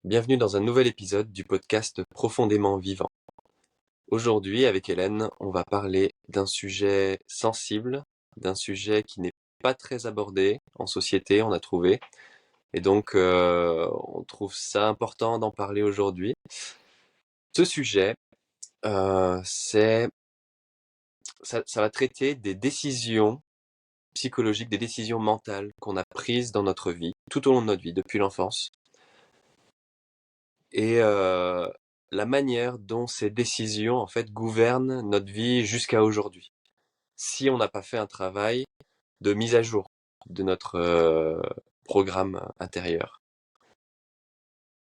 Bienvenue dans un nouvel épisode du podcast Profondément Vivant. Aujourd'hui, avec Hélène, on va parler d'un sujet sensible, d'un sujet qui n'est pas très abordé en société, on a trouvé. Et donc, on trouve ça important d'en parler aujourd'hui. Ce sujet, ça va traiter des décisions psychologiques, des décisions mentales qu'on a prises dans notre vie, tout au long de notre vie, depuis l'enfance. Et la manière dont ces décisions en fait gouvernent notre vie jusqu'à aujourd'hui. Si on n'a pas fait un travail de mise à jour de notre programme intérieur.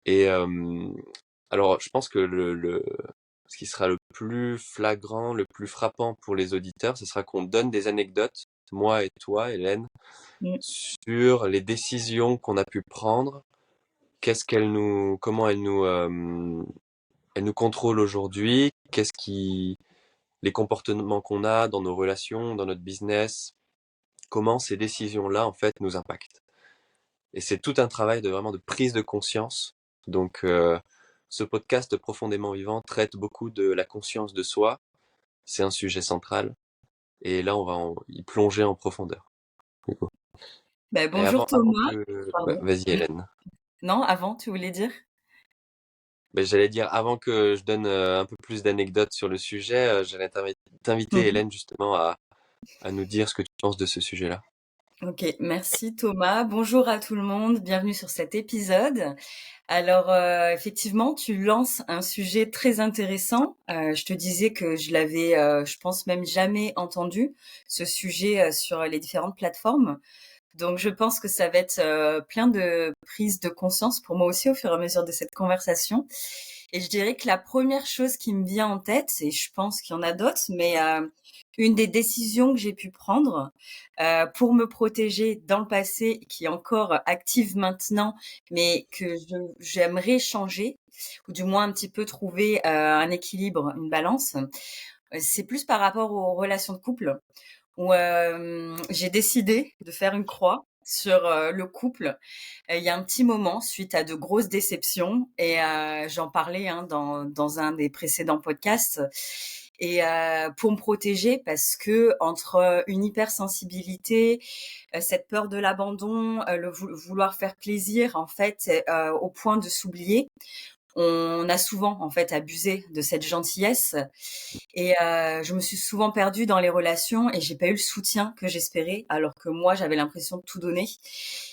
Et alors, je pense que ce qui sera le plus flagrant, le plus frappant pour les auditeurs, ce sera qu'on donne des anecdotes, moi et toi, Hélène, Mm. sur les décisions qu'on a pu prendre, comment elles nous contrôlent aujourd'hui, les comportements qu'on a dans nos relations, dans notre business, comment ces décisions-là, en fait, nous impactent. Et c'est tout un travail vraiment de prise de conscience. Donc, ce podcast Profondément Vivant traite beaucoup de la conscience de soi. C'est un sujet central. Et là, on va y plonger en profondeur. Du coup. Et Bonjour Thomas. Pardon. vas-y Hélène. Non, avant, tu voulais dire? J'allais dire, avant que je donne un peu plus d'anecdotes sur le sujet, j'allais t'inviter Mhm. Hélène justement à nous dire ce que tu penses de ce sujet-là. Ok, merci Thomas. Bonjour à tout le monde. Bienvenue sur cet épisode. Alors, effectivement, tu lances un sujet très intéressant. Je te disais que je l'avais, je pense même jamais entendu, ce sujet sur les différentes plateformes. Donc, je pense que ça va être plein de prises de conscience pour moi aussi au fur et à mesure de cette conversation. Et je dirais que la première chose qui me vient en tête, et je pense qu'il y en a d'autres, mais une des décisions que j'ai pu prendre pour me protéger dans le passé, qui est encore active maintenant, mais que j'aimerais changer, ou du moins un petit peu trouver un équilibre, une balance, c'est plus par rapport aux relations de couple où j'ai décidé de faire une croix sur le couple. Il y a un petit moment, suite à de grosses déceptions, et j'en parlais dans un des précédents podcasts. Et pour me protéger, parce que entre une hypersensibilité, cette peur de l'abandon, vouloir faire plaisir, en fait, au point de s'oublier, on a souvent en fait abusé de cette gentillesse et je me suis souvent perdue dans les relations et j'ai pas eu le soutien que j'espérais alors que moi j'avais l'impression de tout donner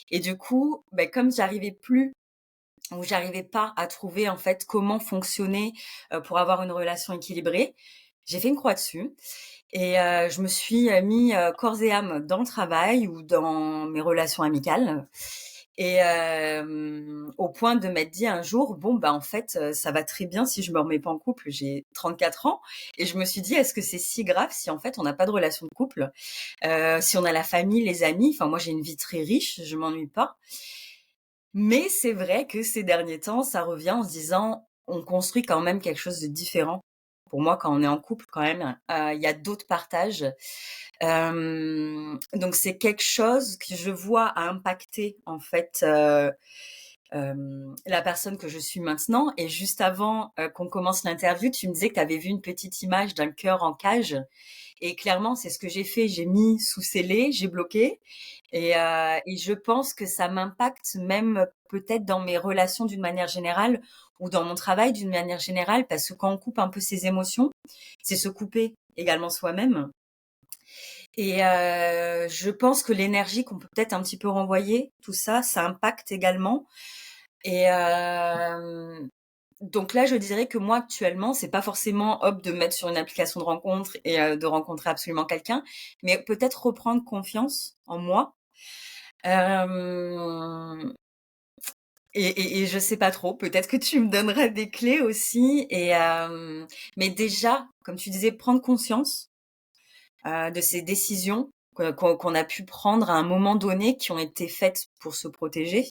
et du coup, comme j'arrivais plus ou j'arrivais pas à trouver en fait comment fonctionner, pour avoir une relation équilibrée, j'ai fait une croix dessus et je me suis, mis, corps et âme dans le travail ou dans mes relations amicales et au point de m'être dit un jour: «Bon, en fait, ça va très bien si je me remets pas en couple». J'ai 34 ans et je me suis dit: «Est-ce que c'est si grave si en fait on n'a pas de relation de couple?» Si on a la famille, les amis, enfin moi j'ai une vie très riche, je m'ennuie pas. Mais c'est vrai que ces derniers temps, ça revient en se disant: «On construit quand même quelque chose de différent». Pour moi, quand on est en couple quand même, il y a d'autres partages. Donc c'est quelque chose que je vois a impacté en fait, la personne que je suis maintenant. Et juste avant, qu'on commence l'interview, tu me disais que tu avais vu une petite image d'un cœur en cage et clairement, c'est ce que j'ai fait. J'ai mis sous scellé, j'ai bloqué et je pense que ça m'impacte même peut-être dans mes relations d'une manière générale ou dans mon travail d'une manière générale parce que quand on coupe un peu ses émotions, c'est se couper également soi-même et je pense que l'énergie qu'on peut peut-être un petit peu renvoyer, tout ça, ça impacte également et donc là, je dirais que moi, actuellement, c'est pas forcément, hop, de me mettre sur une application de rencontre et de rencontrer absolument quelqu'un, mais peut-être reprendre confiance en moi. Hem et je sais pas trop, peut-être que tu me donneras des clés aussi et mais déjà, comme tu disais, prendre conscience, de ces décisions qu'on a pu prendre à un moment donné, qui ont été faites pour se protéger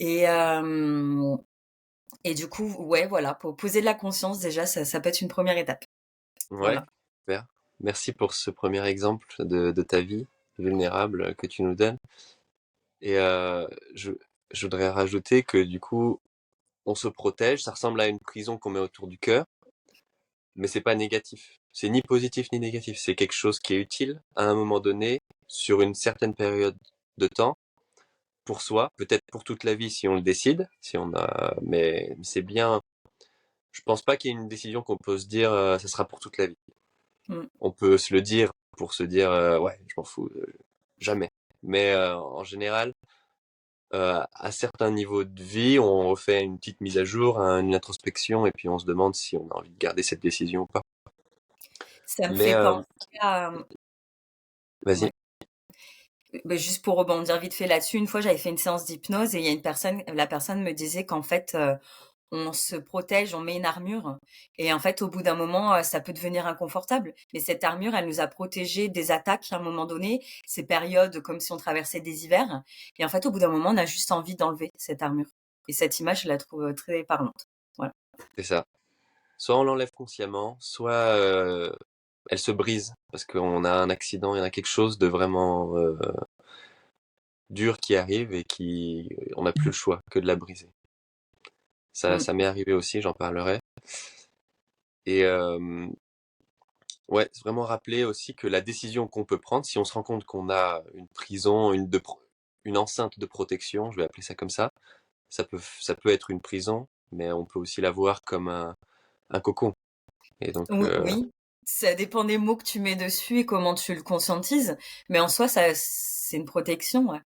et hem et du coup, ouais, voilà, pour poser de la conscience déjà, ça peut être une première étape. Ouais, Voilà. super. Merci pour ce premier exemple de ta vie vulnérable que tu nous donnes. Et je voudrais rajouter que du coup, on se protège, ça ressemble à une prison qu'on met autour du cœur, mais c'est pas négatif. C'est ni positif ni négatif, c'est quelque chose qui est utile à un moment donné, sur une certaine période de temps, pour soi, peut-être pour toute la vie si on le décide, si on a, mais c'est bien. Je pense pas qu'il y ait une décision qu'on peut se dire, ça sera pour toute la vie. Mm. On peut se le dire pour se dire, ouais, je m'en fous, jamais. Mais en général, à certains niveaux de vie, on refait une petite mise à jour, une introspection, et puis on se demande si on a envie de garder cette décision ou pas. Ça me Mais fait penser à, vas-y. ouais. Ben, juste pour rebondir vite fait là-dessus, une fois j'avais fait une séance d'hypnose et il y a une personne, la personne me disait qu'en fait on se protège, on met une armure et en fait au bout d'un moment ça peut devenir inconfortable. Mais cette armure, elle nous a protégés des attaques à un moment donné, ces périodes comme si on traversait des hivers. Et en fait au bout d'un moment on a juste envie d'enlever cette armure. Et cette image je la trouve très parlante. Voilà. C'est ça. Soit on l'enlève consciemment, soit elle se brise parce qu'on a un accident, il y en a quelque chose de vraiment dur qui arrive et qui, on n'a plus le choix que de la briser. Ça, Mm. ça m'est arrivé aussi, j'en parlerai. Et ouais, c'est vraiment rappeler aussi que la décision qu'on peut prendre, si on se rend compte qu'on a une prison, une enceinte de protection, je vais appeler ça comme ça peut être une prison, mais on peut aussi la voir comme un cocon. Et donc, Oui, ça dépend des mots que tu mets dessus et comment tu le conscientises, mais en soi ça c'est une protection. Ouais.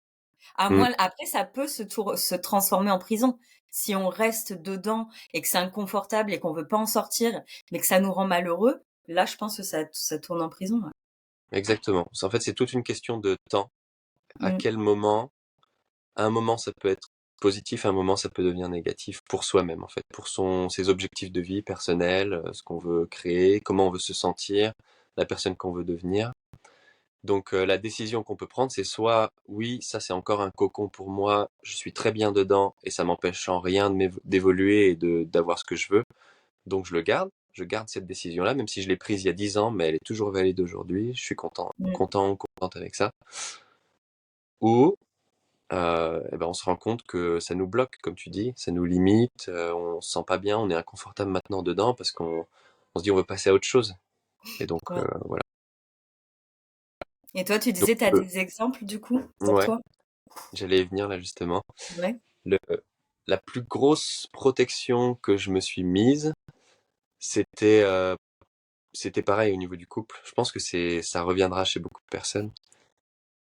À mm, moins, après, ça peut se transformer en prison. Si on reste dedans et que c'est inconfortable et qu'on veut pas en sortir, mais que ça nous rend malheureux, là, je pense que ça tourne en prison. Ouais. exactement. En fait, c'est toute une question de temps. À Mm, quel moment, à un moment, ça peut être positif, à un moment, ça peut devenir négatif pour soi-même, en fait, pour ses objectifs de vie personnels, ce qu'on veut créer, comment on veut se sentir, la personne qu'on veut devenir. Donc la décision qu'on peut prendre, c'est soit oui, ça c'est encore un cocon pour moi, je suis très bien dedans et ça m'empêche en rien d'évoluer et d'avoir ce que je veux, donc je le garde. Je garde cette décision-là, même si je l'ai prise il y a 10 ans, mais elle est toujours valide aujourd'hui. Je suis mm, contente avec ça. Ou eh ben on se rend compte que ça nous bloque, comme tu dis, ça nous limite, on se sent pas bien, on est inconfortable maintenant dedans parce qu'on se dit on veut passer à autre chose. Et donc ouais. voilà. Et toi, tu Donc disais, tu as des exemples du coup pour ouais, toi? j'allais y venir là justement. Ouais. Le, la plus grosse protection que je me suis mise, c'était c'était pareil au niveau du couple. Je pense que ça reviendra chez beaucoup de personnes.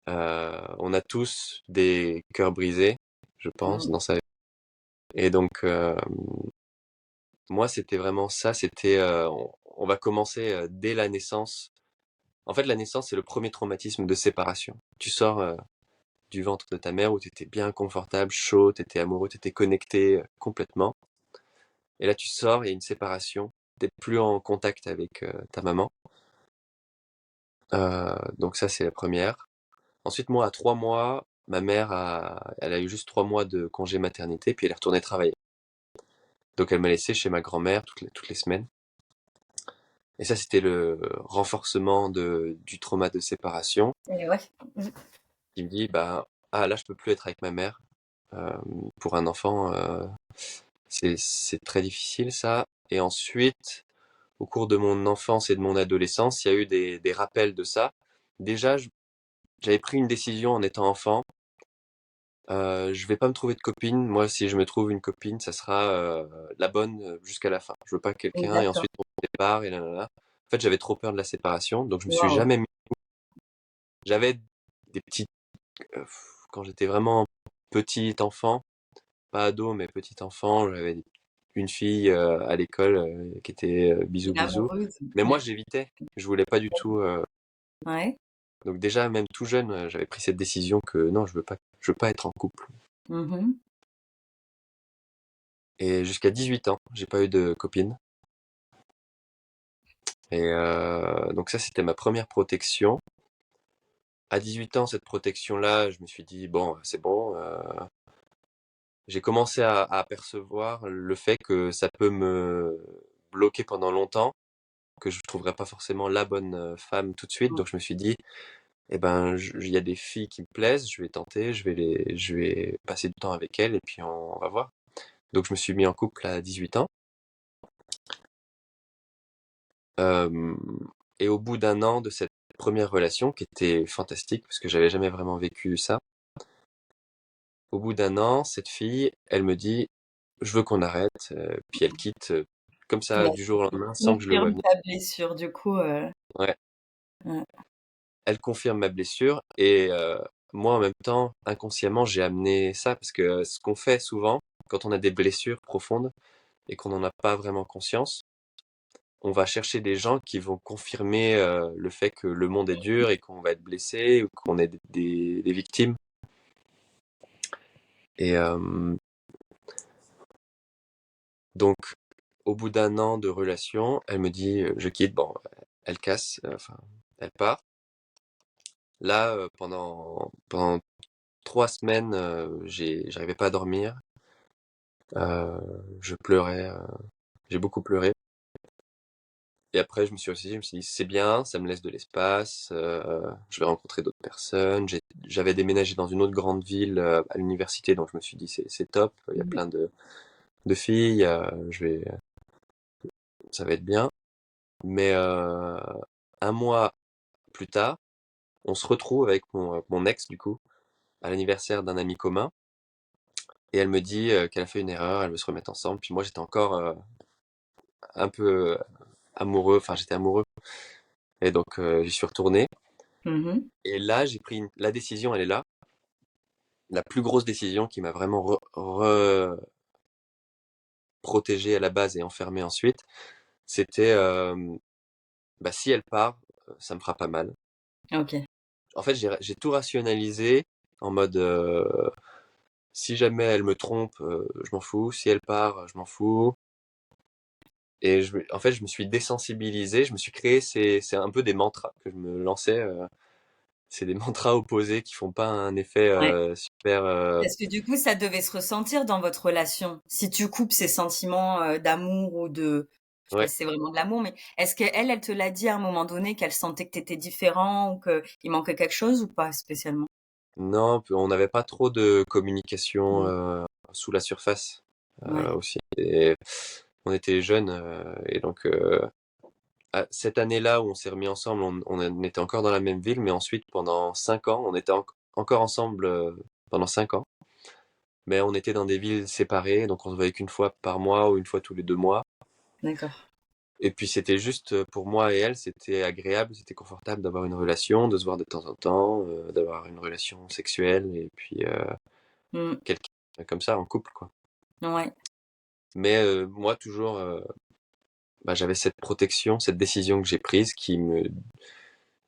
On a tous des cœurs brisés, je pense, Mm, dans sa vie. Et donc moi, c'était vraiment ça. C'était on va commencer dès la naissance. En fait, la naissance, c'est le premier traumatisme de séparation. Tu sors du ventre de ta mère où tu étais bien confortable, chaud, tu étais amoureux, tu étais connecté complètement. Et là, tu sors, il y a une séparation. T'es plus en contact avec ta maman. Donc ça, c'est la première. Ensuite, moi, à 3 mois, ma mère elle a eu juste 3 mois de congé maternité, puis elle est retournée travailler. Donc elle m'a laissé chez ma grand-mère toutes les semaines. Et ça, c'était le renforcement du trauma de séparation. et ouais. Mm, Il me dit, bah, ah là, je peux plus être avec ma mère. Pour un enfant, c'est très difficile ça. Et ensuite, au cours de mon enfance et de mon adolescence, il y a eu des rappels de ça. Déjà, j'avais pris une décision en étant enfant. Je vais pas me trouver de copine. Moi, si je me trouve une copine, ça sera la bonne jusqu'à la fin. Je veux pas quelqu'un et d'accord. ensuite on se sépare et là, là, là. En fait, j'avais trop peur de la séparation, donc je me suis Waouh. jamais mis. J'avais des petites euh, quand j'étais vraiment petit enfant, pas ado, mais petit enfant, j'avais une fille à l'école qui était bisous Une bisous. amoureuse. Mais moi, Ouais. j'évitais. Je voulais pas du tout. Ouais. Donc déjà, même tout jeune, j'avais pris cette décision que non, je veux pas être en couple. Mhm. Et jusqu'à 18 ans, j'ai pas eu de copine. Et donc ça, c'était ma première protection. À 18 ans, cette protection-là, je me suis dit, bon, c'est bon. J'ai commencé à apercevoir le fait que ça peut me bloquer pendant longtemps, que je ne trouverais pas forcément la bonne femme tout de suite. Donc je me suis dit, eh ben, il y a des filles qui me plaisent, je vais tenter, je vais passer du temps avec elles et puis on va voir. Donc je me suis mis en couple à 18 ans. Euh, et au bout d'un an de cette première relation, qui était fantastique, parce que j'avais jamais vraiment vécu ça, au bout d'un an, cette fille, elle me dit, je veux qu'on arrête, puis elle quitte comme ça Ouais, du jour au ça lendemain sans que je le voie confirme venir. ta blessure, du coup. Ouais, Ouais. elle confirme ma blessure et moi en même temps, inconsciemment, j'ai amené ça parce que ce qu'on fait souvent quand on a des blessures profondes et qu'on n'en a pas vraiment conscience, on va chercher des gens qui vont confirmer le fait que le monde est dur et qu'on va être blessé ou qu'on est des victimes. Et donc, au bout d'un an de relation, elle me dit je quitte. Bon, elle casse, enfin, elle part. Là, pendant 3 semaines, j'arrivais pas à dormir. Je pleurais, j'ai beaucoup pleuré. Et après, je me suis dit, c'est bien, ça me laisse de l'espace, je vais rencontrer d'autres personnes. J'avais déménagé dans une autre grande ville à l'université, donc je me suis dit, c'est top, il y a Mhm. plein de filles, ça va être bien. Mais un mois plus tard, on se retrouve avec mon ex, du coup, à l'anniversaire d'un ami commun, et elle me dit qu'elle a fait une erreur, elle veut se remettre ensemble. Puis moi, j'étais encore un peu amoureux, enfin, j'étais amoureux, et donc j'y suis retourné. Mhm. Et là, la décision, elle est là. La plus grosse décision qui m'a vraiment protégé à la base et enfermé ensuite, c'était bah, si elle part, ça me fera pas mal. Ok. En fait, j'ai tout rationalisé en mode si jamais elle me trompe, je m'en fous. Si elle part, je m'en fous. Et en fait, je me suis désensibilisé. Je me suis créé, c'est un peu des mantras que je me lançais. C'est des mantras opposés qui font pas un effet Ouais. super. Parce que du coup, ça devait se ressentir dans votre relation. Si tu coupes ces sentiments d'amour ou je sais pas Ouais. si c'est vraiment de l'amour, mais est-ce qu'elle, elle te l'a dit à un moment donné qu'elle sentait que tu étais différent ou qu'il manquait quelque chose ou pas spécialement? Non, on n'avait pas trop de communication Mm. sous la surface Ouais, aussi. Et on était jeunes et donc cette année-là où on s'est remis ensemble, on était encore dans la même ville, mais ensuite pendant 5 ans, on était encore ensemble pendant 5 ans, mais on était dans des villes séparées, donc on se voyait qu'une fois par mois ou une fois tous les 2 mois. d'accord. Et puis c'était juste pour moi et elle, c'était agréable, c'était confortable d'avoir une relation, de se voir de temps en temps, d'avoir une relation sexuelle et puis Mm. quelqu'un comme ça en couple quoi. Ouais. Mais moi toujours, bah, j'avais cette protection, cette décision que j'ai prise qui me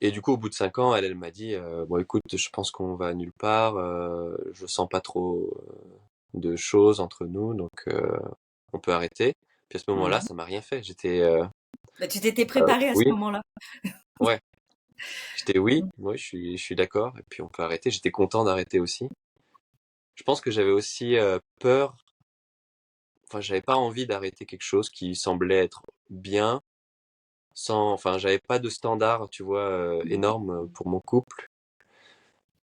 et du coup au bout de 5 ans, elle m'a dit bon écoute, je pense qu'on va nulle part, je sens pas trop de choses entre nous, donc on peut arrêter. Puis à ce moment-là, Mhm. ça m'a rien fait. J'étais Bah, tu t'étais préparé à ce oui, moment-là. ouais, j'étais oui, Mm. oui, je suis d'accord. Et puis on peut arrêter. J'étais content d'arrêter aussi. Je pense que j'avais aussi peur. Enfin, j'avais pas envie d'arrêter quelque chose qui semblait être bien, enfin, j'avais pas de standard, tu vois, énorme pour mon couple.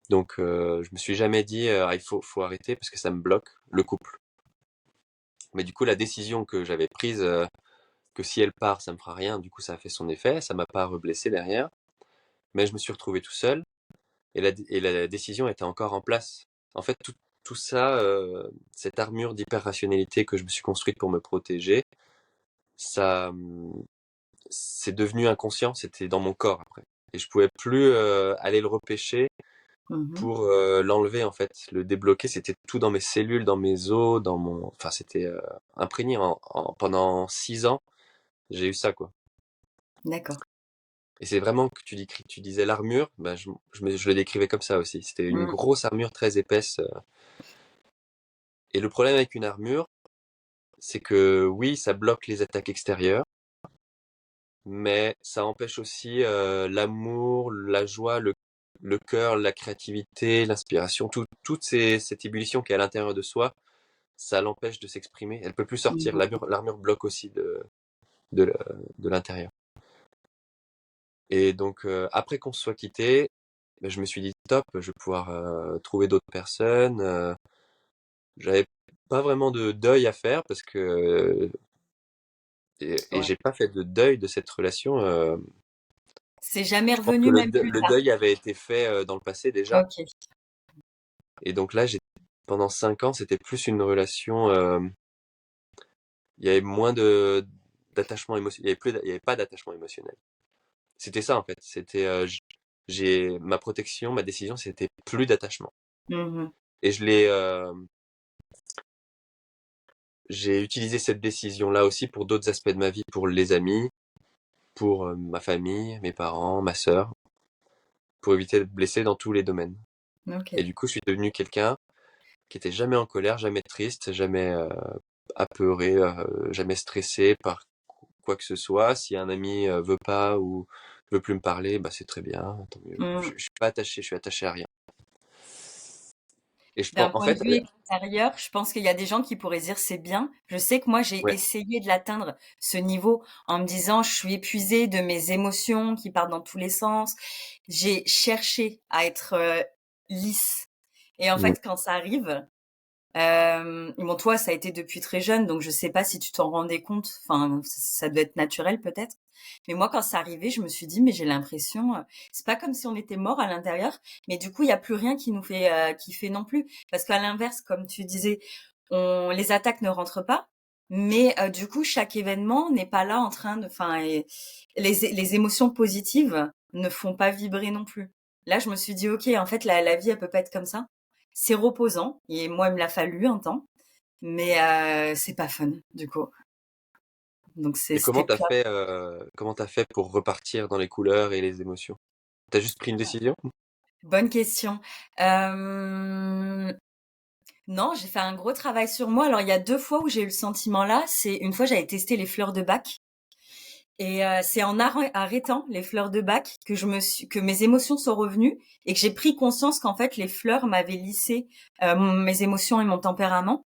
Donc, je me suis jamais dit, ah, faut arrêter parce que ça me bloque le couple. Mais du coup, la décision que j'avais prise, que si elle part, ça me fera rien, du coup, ça a fait son effet, ça m'a pas reblessé derrière. Mais je me suis retrouvé tout seul et la décision était encore en place. En fait, tout ça, cette armure d'hyper-rationalité que je me suis construite pour me protéger, ça, c'est devenu inconscient, c'était dans mon corps après. Et je pouvais plus aller le repêcher Mhm. pour l'enlever en fait, le débloquer. C'était tout dans mes cellules, dans mes os, enfin c'était imprégné pendant 6 ans. J'ai eu ça quoi. D'accord. Et c'est vraiment que tu disais l'armure, bah, je le décrivais comme ça aussi. C'était une Mm. grosse armure très épaisse. Et le problème avec une armure, c'est que oui, ça bloque les attaques extérieures, mais ça empêche aussi l'amour, la joie, le cœur, la créativité, l'inspiration, cette ébullition qui est à l'intérieur de soi, ça l'empêche de s'exprimer. Elle peut plus sortir. Mhm. L'armure bloque aussi de, le- de l'intérieur. Et donc après qu'on se soit quitté, ben, je me suis dit top, je vais pouvoir trouver d'autres personnes. J'avais pas vraiment de deuil à faire parce que et Ouais. j'ai pas fait de deuil de cette relation. C'est jamais Je pense que revenu même plus le tard. deuil avait été fait dans le passé déjà. Ok. Et donc là, pendant 5 ans, c'était plus une relation. Il y avait moins de d'attachement émotionnel. Il y avait pas d'attachement émotionnel. C'était ça en fait. C'était j'ai ma protection, ma décision, c'était plus d'attachement. Mhm. Et j'ai utilisé cette décision-là aussi pour d'autres aspects de ma vie, pour les amis, pour ma famille, mes parents, ma sœur, pour éviter d'être blessé dans tous les domaines. Et Ok. du coup, je suis devenu quelqu'un qui était jamais en colère, jamais triste, jamais apeuré, jamais stressé par quoi que ce soit. Si un ami veut pas ou veut plus me parler, bah c'est très bien, tant mieux. Mm. Je suis pas attaché, je suis attaché à rien. Et je pense, D'un en point de fait, vue extérieur, je pense qu'il y a des gens qui pourraient dire c'est bien. Je sais que moi, j'ai ouais, essayé de l'atteindre, ce niveau, en me disant je suis épuisée de mes émotions qui partent dans tous les sens. J'ai cherché à être lisse. Et en mm. fait, quand ça arrive, bon, toi, ça a été depuis très jeune, donc je sais pas si tu t'en rendais compte. Enfin, ça doit être naturel peut-être. Mais moi, quand ça arrivait, je me suis dit, mais j'ai l'impression, c'est pas comme si on était mort à l'intérieur, mais du coup, il y a plus rien qui nous fait, qui fait non plus. Parce qu'à l'inverse, comme tu disais, les attaques ne rentrent pas, mais du coup, chaque événement n'est pas là en train de, enfin, les émotions positives ne font pas vibrer non plus. Là, je me suis dit, ok, en fait, la vie, elle peut pas être comme ça. C'est reposant et moi, il me l'a fallu un temps, mais c'est pas fun du coup. Donc Et c'était clair. comment t'as fait pour repartir dans les couleurs et les émotions? T'as juste pris une décision? Bonne question. Euh, non, j'ai fait un gros travail sur moi. Alors il y a deux fois où j'ai eu le sentiment là. C'est une fois j'avais testé les fleurs de bac et c'est en arrêtant les fleurs de bac que que mes émotions sont revenues et que j'ai pris conscience qu'en fait les fleurs m'avaient lissé mes émotions et mon tempérament.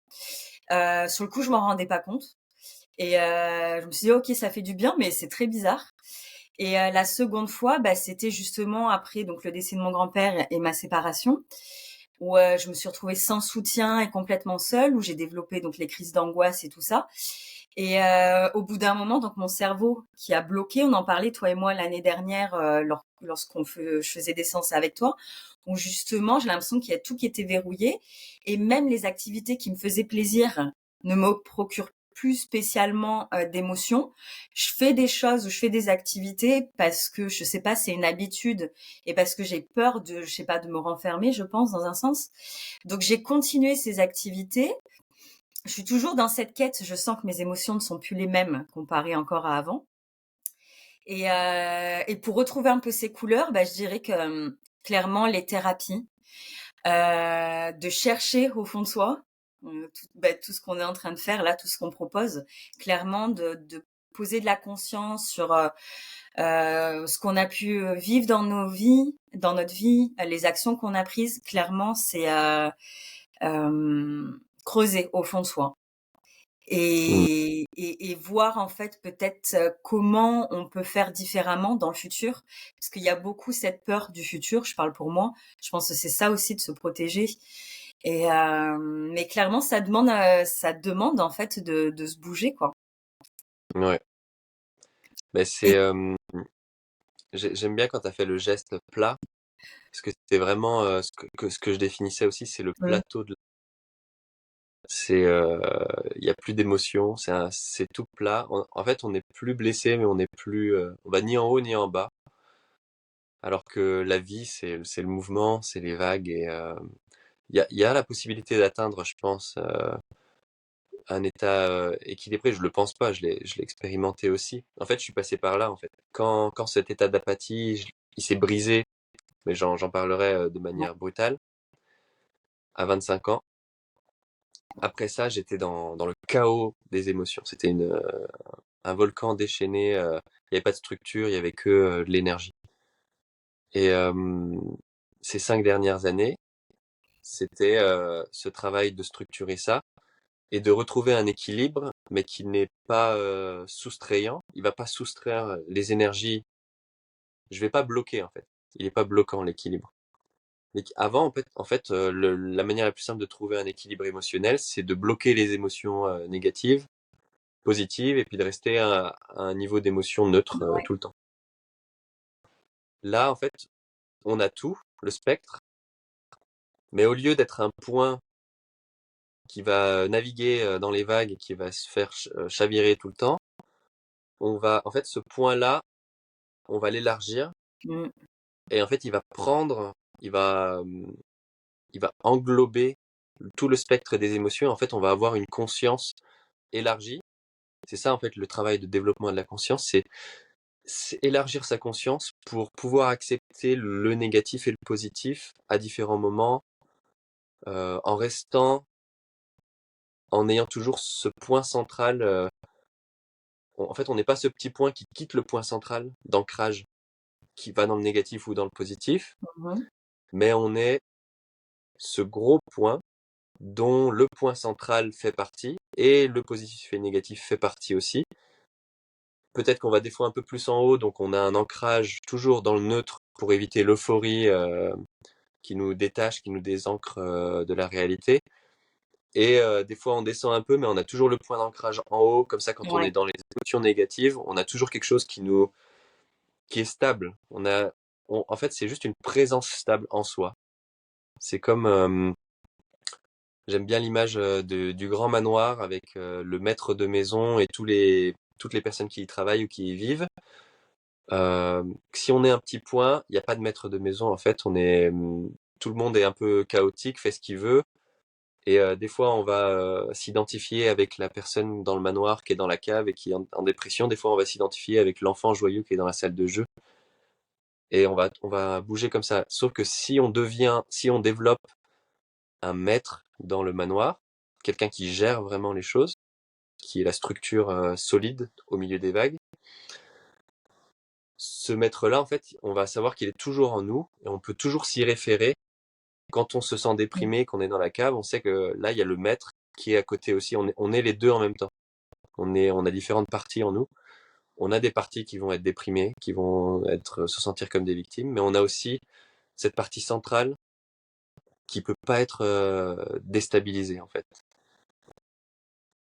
Sur le coup, je m'en rendais pas compte. Et je me suis dit, ok, ça fait du bien, mais c'est très bizarre. Et la seconde fois, bah, c'était justement après donc le décès de mon grand-père et ma séparation, où je me suis retrouvée sans soutien et complètement seule, où j'ai développé donc les crises d'angoisse et tout ça. Et au bout d'un moment, donc mon cerveau qui a bloqué, on en parlait toi et moi l'année dernière je faisais des séances avec toi, où justement j'ai l'impression qu'il y a tout qui était verrouillé et même les activités qui me faisaient plaisir ne me procurent plus spécialement d'émotions. Je fais des choses ou je fais des activités parce que je sais pas, c'est une habitude et parce que j'ai peur de, je sais pas, de me renfermer, je pense dans un sens. Donc j'ai continué ces activités. Je suis toujours dans cette quête. Je sens que mes émotions ne sont plus les mêmes comparées encore à avant. Et pour retrouver un peu ces couleurs, bah, je dirais que clairement les thérapies, de chercher au fond de soi tout ce qu'on est en train de faire là, tout ce qu'on propose, clairement de poser de la conscience sur ce qu'on a pu vivre dans nos vies, dans notre vie, les actions qu'on a prises. Clairement, c'est creuser au fond de soi Mm. et voir en fait peut-être comment on peut faire différemment dans le futur, parce qu'il y a beaucoup cette peur du futur. Je parle pour moi. Je pense que c'est ça aussi de se protéger. Et mais clairement, ça demande en fait de se bouger quoi. Ouais. Mais Et j'aime bien quand t'as fait le geste plat, parce que c'était vraiment ce que je définissais aussi, c'est le mmh, plateau de. C'est, il y a plus d'émotion, c'est tout plat. En fait, on n'est plus blessé, mais on n'est plus, on va ni en haut ni en bas. Alors que la vie, c'est le mouvement, c'est les vagues et il y a la possibilité d'atteindre, je pense, un état équilibré. Je le pense pas, je l'ai expérimenté aussi. En fait, je suis passé par là, en fait. Quand cet état d'apathie, il s'est brisé, mais j'en parlerai de manière brutale, à 25 ans. Après ça, j'étais dans le chaos des émotions. C'était un volcan déchaîné. Il n'y avait pas de structure, il y avait que de l'énergie. Et ces 5 dernières années, c'était ce travail de structurer ça et de retrouver un équilibre, mais qui n'est pas soustrayant. Il va pas soustraire les énergies. Je vais pas bloquer en fait. Il est pas bloquant l'équilibre. Mais avant, en fait, la manière la plus simple de trouver un équilibre émotionnel, c'est de bloquer les émotions négatives, positives, et puis de rester à un niveau d'émotion neutre Ouais. tout le temps. Là, en fait, on a tout, le spectre, mais au lieu d'être un point qui va naviguer dans les vagues et qui va se faire chavirer tout le temps, en fait, ce point-là, on va l'élargir, Mmh. et en fait, il va, il va englober tout le spectre des émotions. En fait, on va avoir une conscience élargie. C'est ça, en fait, le travail de développement de la conscience, c'est élargir sa conscience pour pouvoir accepter le négatif et le positif à différents moments, en restant, en ayant toujours ce point central. En fait, on n'est pas ce petit point qui quitte le point central d'ancrage, qui va dans le négatif ou dans le positif, Mmh. mais on est ce gros point dont le point central fait partie et le positif et le négatif fait partie aussi. Peut-être qu'on va des fois un peu plus en haut, donc on a un ancrage toujours dans le neutre pour éviter l'euphorie qui nous détache, qui nous désancre de la réalité. Et des fois on descend un peu, mais on a toujours le point d'ancrage en haut. Comme ça, quand on est Ouais. dans les émotions négatives, on a toujours quelque chose qui est stable. En fait, c'est juste une présence stable en soi. C'est comme, j'aime bien l'image du grand manoir avec le maître de maison et toutes les personnes qui y travaillent ou qui y vivent. Si on est un petit point, il n'y a pas de maître de maison. En fait, tout le monde est un peu chaotique, fait ce qu'il veut. Et des fois, on va s'identifier avec la personne dans le manoir qui est dans la cave et qui est en dépression. Des fois, on va s'identifier avec l'enfant joyeux qui est dans la salle de jeu. Et on va bouger comme ça. Sauf que si on développe un maître dans le manoir, quelqu'un qui gère vraiment les choses, qui est la structure solide au milieu des vagues, ce maître-là, en fait, on va savoir qu'il est toujours en nous et on peut toujours s'y référer. Quand on se sent Mmh. déprimé, qu'on est dans la cave, on sait que là, il y a le maître qui est à côté aussi. On est les deux en même temps. On a différentes parties en nous. On a des parties qui vont être déprimées, qui vont se sentir comme des victimes, mais on a aussi cette partie centrale qui peut pas être déstabilisée, en fait,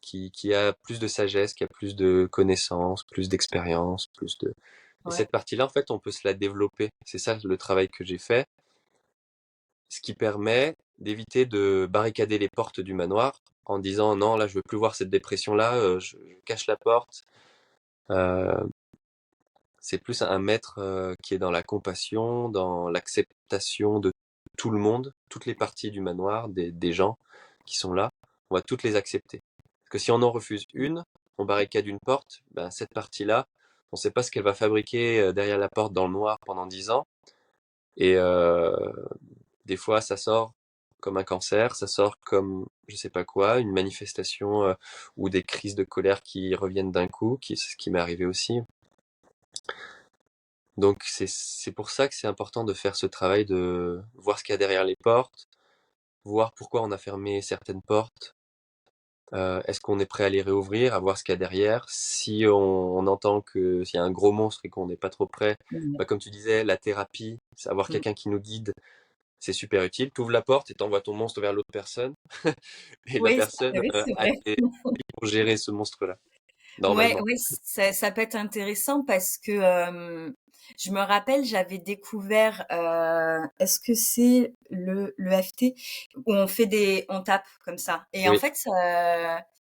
qui a plus de sagesse, qui a plus de connaissances, plus d'expérience, Et Ouais. cette partie-là, en fait, on peut se la développer. C'est ça le travail que j'ai fait, ce qui permet d'éviter de barricader les portes du manoir en disant non, là, je veux plus voir cette dépression-là, je cache la porte. Euh, c'est plus un maître qui est dans la compassion, dans l'acceptation de tout le monde, toutes les parties du manoir, des gens qui sont là, on va toutes les accepter. Parce que si on en refuse une, on barricade une porte, ben, cette partie-là, on ne sait pas ce qu'elle va fabriquer derrière la porte dans le noir pendant 10 ans. Et des fois, ça sort comme un cancer, ça sort comme je sais pas quoi, une manifestation ou des crises de colère qui reviennent d'un coup, ce qui m'est arrivé aussi. Donc c'est pour ça que c'est important de faire ce travail de voir ce qu'il y a derrière les portes, voir pourquoi on a fermé certaines portes. Est-ce qu'on est prêt à les réouvrir, à voir ce qu'il y a derrière? Si on entend que s'il y a un gros monstre et qu'on n'est pas trop prêt, Mmh. bah, comme tu disais, la thérapie, c'est avoir Mmh. quelqu'un qui nous guide, c'est super utile. Tu ouvres la porte et t'envoies ton monstre vers l'autre personne. Et la Oui, personne oui, c'est a vrai. les outils pour gérer ce monstre-là, Ouais, normalement. ouais, ça peut être intéressant parce que je me rappelle, j'avais découvert, est-ce que c'est le FT où on tape comme ça et en Oui, fait,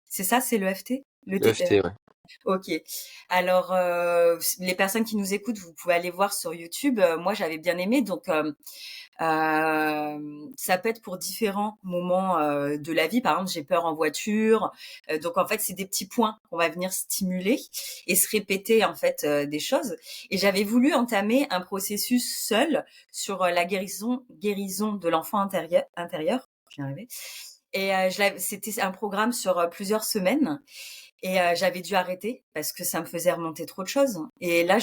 c'est ça, c'est le FT? EFT, ouais. OK. Alors, les personnes qui nous écoutent, vous pouvez aller voir sur YouTube. Moi, j'avais bien aimé donc ça peut être pour différents moments, de la vie. Par exemple, j'ai peur en voiture, donc en fait, c'est des petits points qu'on va venir stimuler et se répéter en fait, des choses et j'avais voulu entamer un processus seul sur, la guérison de l'enfant intérieur, je vais y arriver et c'était un programme sur, plusieurs semaines et j'avais dû arrêter parce que ça me faisait remonter trop de choses et là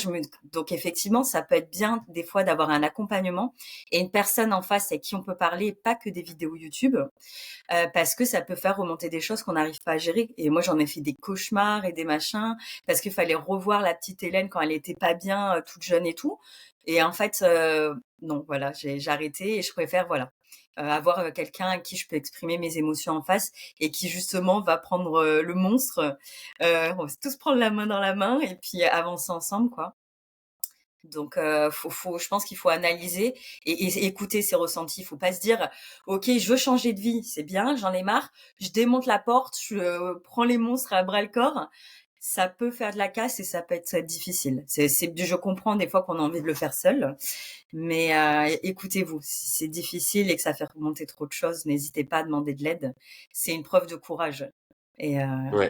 donc effectivement, ça peut être bien des fois d'avoir un accompagnement et une personne en face avec qui on peut parler, pas que des vidéos YouTube, parce que ça peut faire remonter des choses qu'on n'arrive pas à gérer et moi, j'en ai fait des cauchemars et des machins parce qu'il fallait revoir la petite Hélène quand elle était pas bien, toute jeune et tout et en fait, non, voilà, j'ai arrêté et je préfère, voilà, avoir, quelqu'un à qui je peux exprimer mes émotions en face et qui justement va prendre, le monstre, on va tous prendre la main dans la main et puis avancer ensemble, quoi. Donc, faut je pense qu'il faut analyser et écouter ses ressentis. Il faut pas se dire: «OK, je veux changer de vie, c'est bien, j'en ai marre, je démonte la porte, je, prends les monstres à bras-le-corps». Ça peut faire de la casse et ça peut être difficile. Je comprends des fois qu'on a envie de le faire seul, mais, écoutez-vous. Si c'est difficile et que ça fait remonter trop de choses, n'hésitez pas à demander de l'aide. C'est une preuve de courage et Ouais.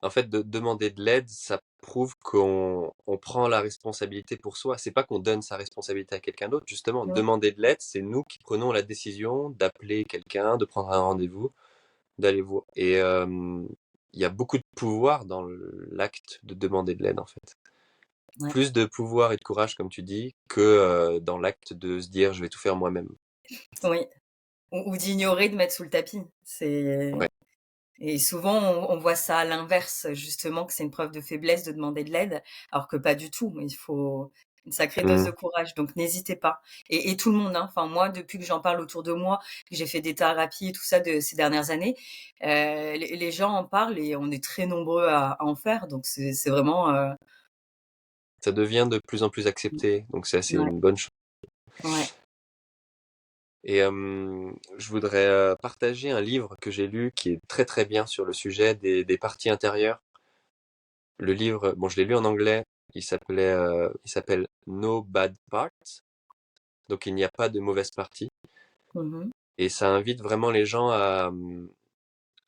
En fait, de demander de l'aide, ça prouve qu'on prend la responsabilité pour soi. C'est pas qu'on donne sa responsabilité à quelqu'un d'autre. Justement, ouais, demander de l'aide, c'est nous qui prenons la décision d'appeler quelqu'un, de prendre un rendez-vous, d'aller voir. Et il y a beaucoup de pouvoir dans l'acte de demander de l'aide, en fait. ouais, Plus de pouvoir et de courage, comme tu dis, que dans l'acte de se dire je vais tout faire moi-même. oui, ou d'ignorer, de mettre sous le tapis. Ouais. Et souvent, on voit ça à l'inverse, justement, que c'est une preuve de faiblesse de demander de l'aide, alors que pas du tout. Il faut une sacrée dose de Mm. courage, donc n'hésitez pas. Et tout le monde, hein. Enfin, moi, depuis que j'en parle autour de moi, que j'ai fait des thérapies et tout ça de ces dernières années, les gens en parlent et on est très nombreux à en faire. Donc c'est vraiment, Ça devient de plus en plus accepté, donc c'est ouais, une bonne chose. ouais. Et je voudrais partager un livre que j'ai lu qui est très très bien sur le sujet des parties intérieures. Le livre, bon, je l'ai lu en anglais, il s'appelle No Bad Parts, donc il n'y a pas de mauvaise partie. Mmh. Et ça invite vraiment les gens à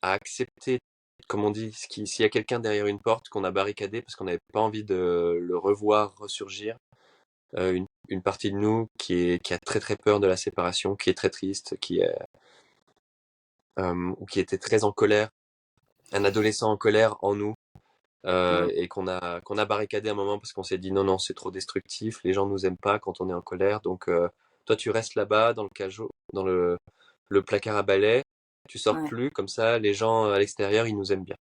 accepter, comme on dit, s'il y a quelqu'un derrière une porte qu'on a barricadée parce qu'on n'avait pas envie de le revoir ressurgir, une partie de nous qui a très très peur de la séparation, qui est très triste, ou qui était très en colère, un adolescent en colère en nous, Mmh. et qu'on a barricadé un moment parce qu'on s'est dit non, non, c'est trop destructif, les gens nous aiment pas quand on est en colère, donc toi tu restes là-bas dans le cajot, dans le placard à balai, tu sors Ouais. plus, comme ça les gens à l'extérieur ils nous aiment bien.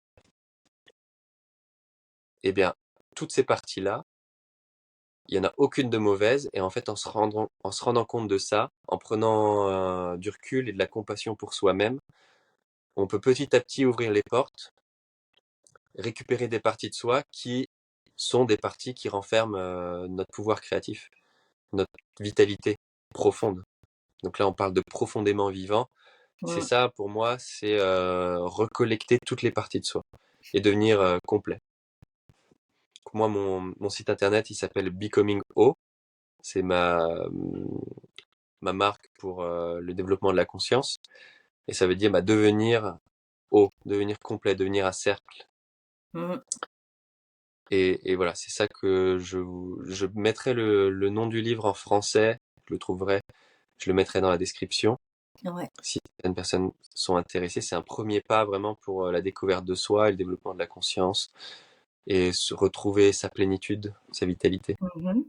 Eh bien, toutes ces parties-là, il y en a aucune de mauvaise, et en fait en se rendant compte de ça, en prenant du recul et de la compassion pour soi-même, on peut petit à petit ouvrir les portes, récupérer des parties de soi qui sont des parties qui renferment notre pouvoir créatif, notre vitalité profonde. Donc là, on parle de profondément vivant. C'est Mmh. ça, pour moi, c'est recollecter toutes les parties de soi et devenir complet. Moi, mon site internet, il s'appelle Becoming O. C'est ma marque pour le développement de la conscience. Et ça veut dire devenir O, devenir complet, devenir un cercle. Mmh. Et voilà, c'est ça que je mettrai le nom du livre en français, je le trouverai, je le mettrai dans la description. Ouais. Si certaines personnes sont intéressées, c'est un premier pas vraiment pour la découverte de soi et le développement de la conscience et se retrouver sa plénitude, sa vitalité. Mmh.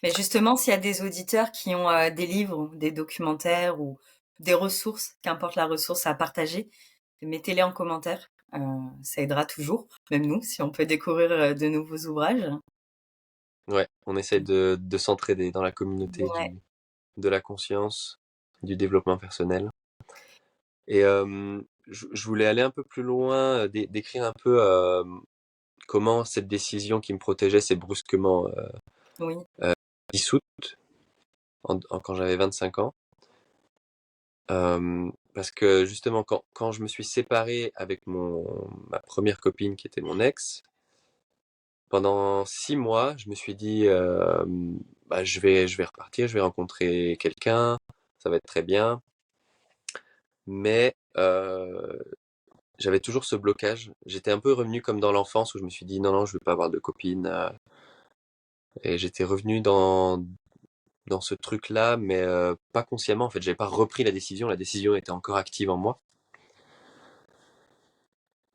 Mais justement, s'il y a des auditeurs qui ont, des livres, des documentaires ou des ressources, qu'importe la ressource à partager, mettez-les en commentaire, ça aidera toujours, même nous, si on peut découvrir, de nouveaux ouvrages. Ouais, on essaye de s'entraider dans la communauté Ouais, de la conscience, du développement personnel. Et je voulais aller un peu plus loin, décrire un peu comment cette décision qui me protégeait s'est brusquement oui. dissoute quand j'avais 25 ans. Parce que justement, quand je me suis séparé avec ma première copine qui était mon ex, pendant 6 mois, je me suis dit, je vais repartir, je vais rencontrer quelqu'un, ça va être très bien. Mais j'avais toujours ce blocage. J'étais un peu revenu comme dans l'enfance où je me suis dit non, non, je veux pas avoir de copine. Et j'étais revenu dans ce truc-là, mais pas consciemment. En fait, j'avais pas repris la décision. La décision était encore active en moi.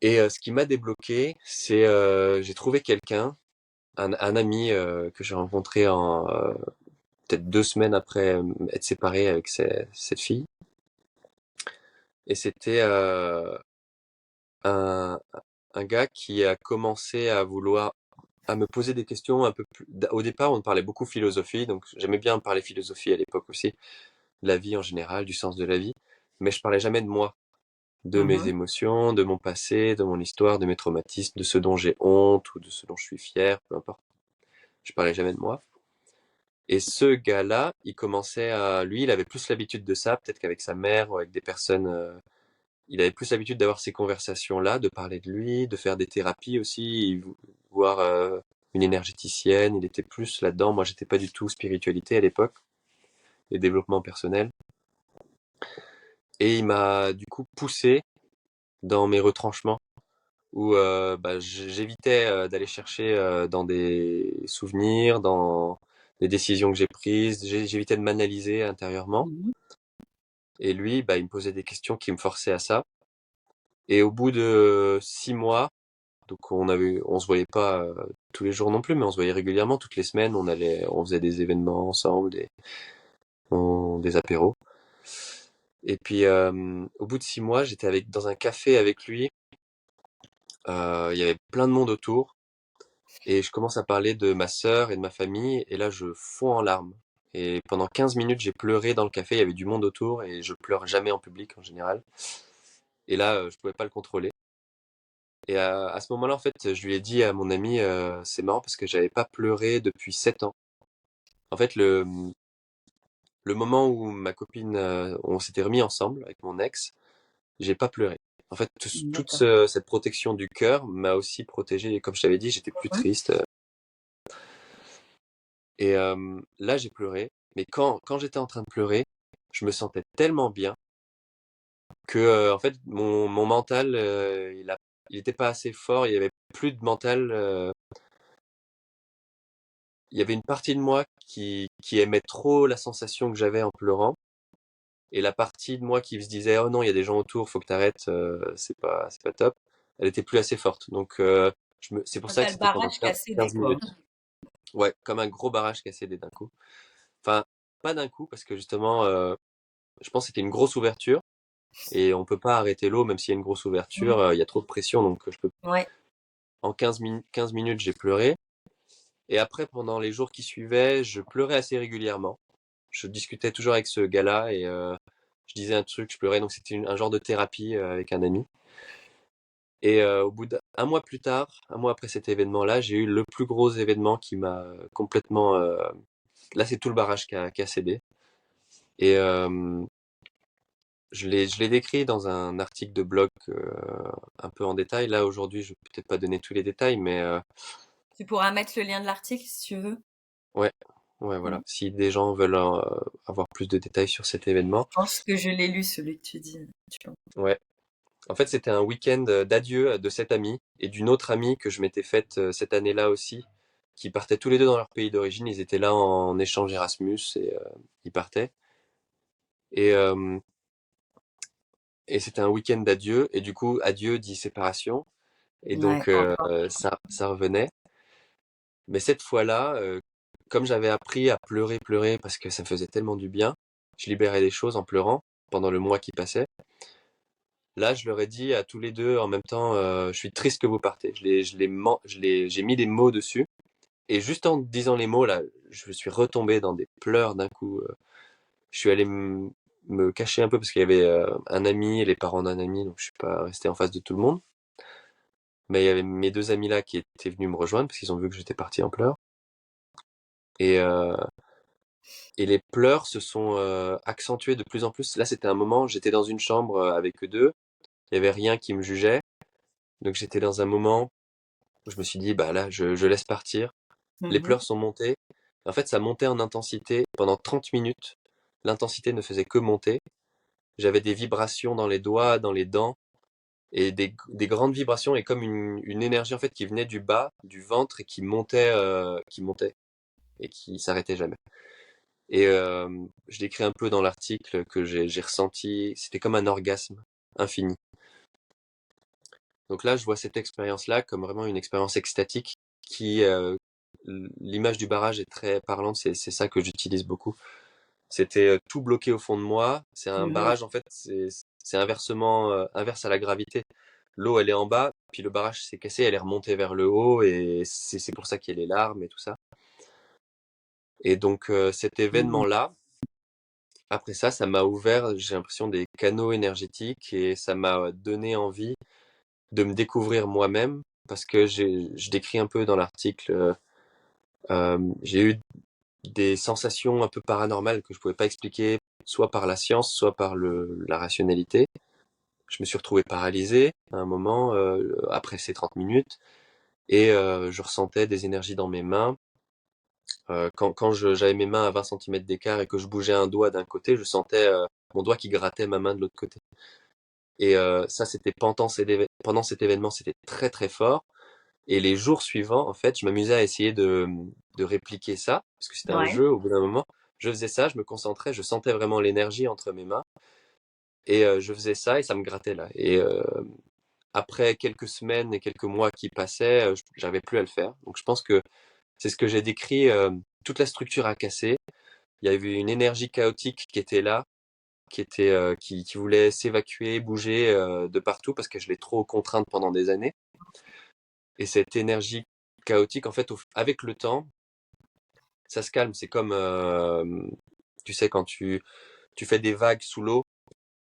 Et ce qui m'a débloqué, c'est j'ai trouvé quelqu'un, un ami que j'ai rencontré peut-être 2 semaines après être séparé avec cette fille. Et c'était un, un gars qui a commencé à vouloir à me poser des questions un peu plus. Au départ, on parlait beaucoup philosophie, donc j'aimais bien parler philosophie à l'époque aussi, de la vie en général, du sens de la vie, mais je parlais jamais de moi, de mes Mhm. émotions, de mon passé, de mon histoire, de mes traumatismes, de ce dont j'ai honte ou de ce dont je suis fier, peu importe. Je parlais jamais de moi. Et ce gars-là, lui, il avait plus l'habitude de ça, peut-être qu'avec sa mère ou avec des personnes, il avait plus l'habitude d'avoir ces conversations-là, de parler de lui, de faire des thérapies aussi, voir une énergéticienne. Il était plus là-dedans. Moi, j'étais pas du tout spiritualité à l'époque, et développement personnel. Et il m'a du coup poussé dans mes retranchements où j'évitais d'aller chercher dans des souvenirs, dans des décisions que j'ai prises. J'évitais de m'analyser intérieurement. Mhm. Et lui, il me posait des questions qui me forçaient à ça. Et au bout de 6 mois, donc on se voyait pas tous les jours non plus, mais on se voyait régulièrement, toutes les semaines, on faisait des événements ensemble, des apéros. Et puis au bout de 6 mois, j'étais dans un café avec lui. Il y avait plein de monde autour, et je commence à parler de ma sœur et de ma famille, et là je fonds en larmes. Et pendant 15 minutes, j'ai pleuré dans le café. Il y avait du monde autour, et je pleure jamais en public en général. Et là, je pouvais pas le contrôler. Et à ce moment-là, en fait, je lui ai dit à mon ami, c'est marrant parce que j'avais pas pleuré depuis 7 ans. En fait, le moment où ma copine, on s'était remis ensemble avec mon ex, j'ai pas pleuré. En fait, D'accord. cette protection du cœur m'a aussi protégé. Et comme je t'avais dit, j'étais plus Mhm. triste. Et là, j'ai pleuré. Mais quand j'étais en train de pleurer, je me sentais tellement bien que, en fait, mon mental, il était pas assez fort. Il y avait plus de mental. Il y avait une partie de moi qui aimait trop la sensation que j'avais en pleurant, et la partie de moi qui se disait oh non, il y a des gens autour, faut que t'arrêtes, c'est pas top. Elle était plus assez forte. Donc c'est pour Quand ça t'as que le c'était pendant barrage qui a 15, cédé, 15 quoi. minutes. Ouais, comme un gros barrage qui a cédé d'un coup. Enfin, pas d'un coup parce que justement, je pense que c'était une grosse ouverture et on peut pas arrêter l'eau même s'il y a une grosse ouverture. Mhm. Il y a trop de pression, donc je peux. Ouais. En 15 minutes, j'ai pleuré. Et après, pendant les jours qui suivaient, je pleurais assez régulièrement. Je discutais toujours avec ce gars-là, et je disais un truc, je pleurais. Donc c'était un genre de thérapie avec un ami. Et au bout d'un mois plus tard, un mois après cet événement-là, j'ai eu le plus gros événement qui m'a complètement. Là, c'est tout le barrage qui a cédé. Et je l'ai décrit dans un article de blog un peu en détail. Là, aujourd'hui, je vais peut-être pas donner tous les détails, mais Tu pourras mettre le lien de l'article si tu veux. ouais, ouais, voilà. Mhm. Si des gens veulent avoir plus de détails sur cet Je événement, pense que je l'ai lu, celui que tu dis. ouais. En fait, c'était un week-end d'adieu de cette amie et d'une autre amie que je m'étais faite cette année-là aussi, qui partaient tous les deux dans leur pays d'origine. Ils étaient là en échange Erasmus, et ils partaient. Et, euh, et c'était un week-end d'adieu. Et du coup, adieu dit séparation. Et Ouais, donc, encore. ça revenait. Mais cette fois-là, comme j'avais appris à pleurer, pleurer, parce que ça me faisait tellement du bien, je libérais des choses en pleurant pendant le mois qui passait. Là, je leur ai dit à tous les deux en même temps, je suis triste que vous partez. J'ai mis des mots dessus. Et juste en disant les mots, là, je suis retombé dans des pleurs d'un coup. Je suis allé me cacher un peu parce qu'il y avait un ami et les parents d'un ami, donc je suis pas resté en face de tout le monde. Mais il y avait mes deux amis là qui étaient venus me rejoindre parce qu'ils ont vu que j'étais parti en pleurs. Et, euh, et les pleurs se sont accentués de plus en plus. Là, c'était un moment, j'étais dans une chambre avec eux deux. Il y avait rien qui me jugeait. Donc j'étais dans un moment où je me suis dit, bah là, je laisse partir. Les Mhm. pleurs sont montées. En fait, ça montait en intensité pendant 30 minutes. L'intensité ne faisait que monter. J'avais des vibrations dans les doigts, dans les dents, et des grandes vibrations, et comme une énergie en fait qui venait du bas, du ventre, et qui montait et qui s'arrêtait jamais. Et je décris un peu dans l'article que j'ai ressenti. C'était comme un orgasme infini. Donc là, je vois cette expérience-là comme vraiment une expérience extatique qui, l'image du barrage est très parlante. C'est ça que j'utilise beaucoup. C'était tout bloqué au fond de moi. C'est un Mhm. barrage, en fait, c'est inversement inverse à la gravité. l'eau elle est en bas, puis le barrage s'est cassé, elle est remontée vers le haut et c'est pour ça qu'il y a les larmes et tout ça. Et donc cet Mmh. événement-là, après ça, ça m'a ouvert, j'ai l'impression, des canaux énergétiques et ça m'a donné envie de me découvrir moi-même parce que je décris un peu dans l'article, j'ai eu des sensations un peu paranormales que je pouvais pas expliquer, soit par la science, soit par la rationalité. Je me suis retrouvé paralysé à un moment, après ces 30 minutes, et je ressentais des énergies dans mes mains. Quand j'avais mes mains à 20 centimètres d'écart et que je bougeais un doigt d'un côté, je sentais mon doigt qui grattait ma main de l'autre côté. Et ça, c'était pendant cet événement, c'était très très fort. Et les jours suivants, en fait, je m'amusais à essayer de répliquer ça, parce que c'était un Ouais. jeu au bout d'un moment. Je faisais ça, je me concentrais, je sentais vraiment l'énergie entre mes mains, et je faisais ça et ça me grattait là. Et après quelques semaines et quelques mois qui passaient, j'arrivais plus à le faire. Donc je pense que c'est ce que j'ai décrit, toute la structure a cassé. Il y avait une énergie chaotique qui était là, qui voulait s'évacuer, bouger de partout parce que je l'ai trop contrainte pendant des années. Et cette énergie chaotique, en fait, avec le temps, ça se calme. C'est comme, tu sais, quand tu fais des vagues sous l'eau,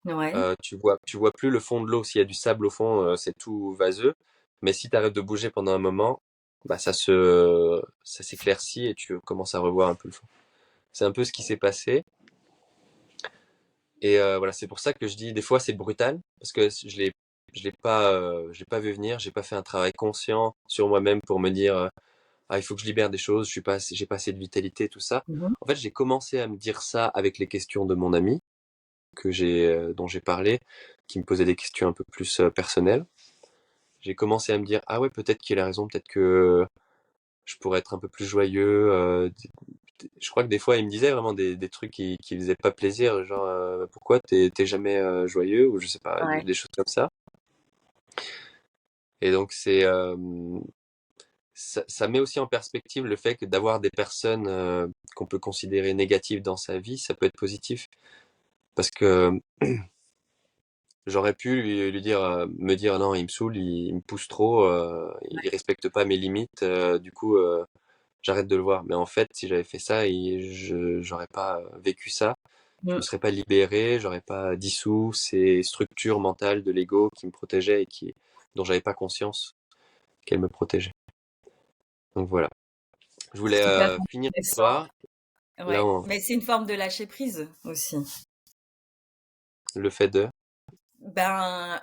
Ouais. tu vois plus le fond de l'eau. S'il y a du sable au fond, c'est tout vaseux. Mais si tu arrêtes de bouger pendant un moment, bah ça s'éclaircit et tu commences à revoir un peu le fond. C'est un peu ce qui s'est passé. Et voilà, c'est pour ça que je dis des fois c'est brutal parce que je l'ai pas vu venir, j'ai pas fait un travail conscient sur moi-même pour me dire ah il faut que je libère des choses, j'ai pas assez de vitalité tout ça. Mmh. En fait, j'ai commencé à me dire ça avec les questions de mon ami dont j'ai parlé, qui me posait des questions un peu plus personnelles. J'ai commencé à me dire ah ouais, peut-être qu'il a raison, peut-être que je pourrais être un peu plus joyeux. Je crois que des fois, il me disait vraiment des trucs qui faisaient pas plaisir, genre pourquoi t'es jamais joyeux ou je sais pas, Ouais. des choses comme ça. Et donc ça met aussi en perspective le fait que d'avoir des personnes qu'on peut considérer négatives dans sa vie, ça peut être positif parce que j'aurais pu lui dire, me dire non, il me saoule, il me pousse trop, il respecte pas mes limites, du coup j'arrête de le voir. Mais en fait, si j'avais fait ça, j'aurais pas vécu ça. Je me Mmh. serais pas libéré, j'aurais pas dissous ces structures mentales de l'ego qui me protégeaient et dont j'avais pas conscience qu'elles me protégeaient. Donc voilà. Je voulais Super finir intéressant. l'histoire. Là, Ouais. Mais c'est une forme de lâcher prise aussi. le fait de. Ben,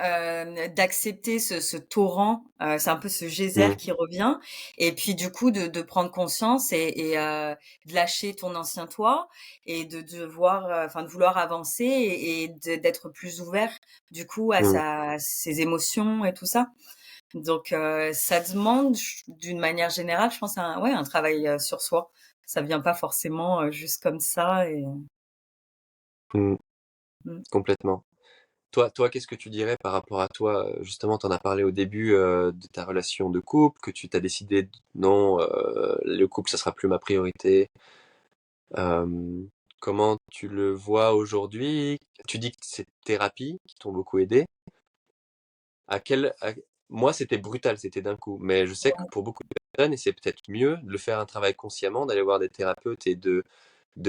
d'accepter ce torrent, c'est un peu ce geyser Mm, qui revient et puis du coup de prendre conscience et de lâcher ton ancien toi et de voir, enfin de vouloir avancer et d'être plus ouvert du coup à mm, sa ses émotions et tout ça. Donc ça demande d'une manière générale, je pense un travail, sur soi. Ça vient pas forcément, juste comme ça et mm, mmh. complètement. Toi, qu'est-ce que tu dirais par rapport à toi? Justement, tu en as parlé au début de ta relation de couple, que tu t'as décidé, non, le couple, ça sera plus ma priorité. Euh, Comment tu le vois aujourd'hui? Tu dis que c'est thérapie qui t'ont beaucoup aidé. À quel, à- Moi, c'était brutal, c'était d'un coup. Mais je sais que pour beaucoup de personnes, et c'est peut-être mieux de le faire un travail consciemment, d'aller voir des thérapeutes et de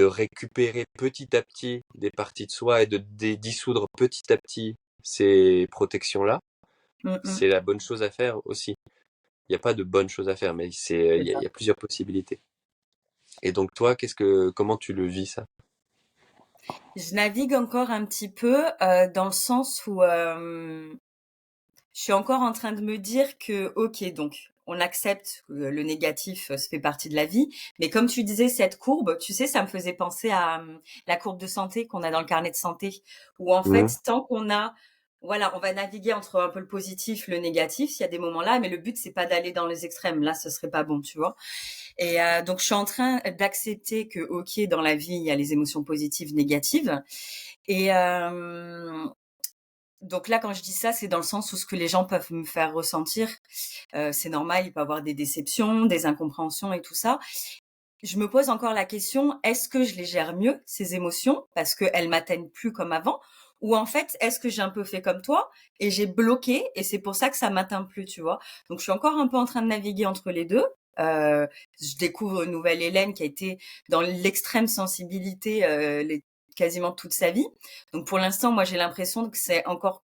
récupérer petit à petit des parties de soi et de dissoudre petit à petit ces protections-là. Mmh mh. C'est la bonne chose à faire aussi. Il n'y a pas de bonne chose à faire, mais C'est ça. il y a plusieurs possibilités. Et donc toi, comment tu le vis ça? Je navigue encore un petit peu, dans le sens où, je suis encore en train de me dire que, OK, donc on accepte que le négatif, ça fait partie de la vie, mais comme tu disais cette courbe, tu sais, ça me faisait penser à, la courbe de santé qu'on a dans le carnet de santé où en fait, Mhm, tant qu'on a voilà, on va naviguer entre un peu le positif, le négatif, s'il y a des moments là, mais le but c'est pas d'aller dans les extrêmes. Là, ce serait pas bon, tu vois? Et donc je suis en train d'accepter que, OK, dans la vie, il y a les émotions positives, négatives et donc là, quand je dis ça, c'est dans le sens où ce que les gens peuvent me faire ressentir, c'est normal, il peut y avoir des déceptions, des incompréhensions et tout ça. Je me pose encore la question, est-ce que je les gère mieux, ces émotions, parce qu'elles m'atteignent plus comme avant? ou en fait, est-ce que j'ai un peu fait comme toi et j'ai bloqué et c'est pour ça que ça m'atteint plus, tu vois? Donc je suis encore un peu en train de naviguer entre les deux. Je découvre une nouvelle Hélène qui a été dans l'extrême sensibilité quasiment toute sa vie. Donc pour l'instant, moi j'ai l'impression que c'est encore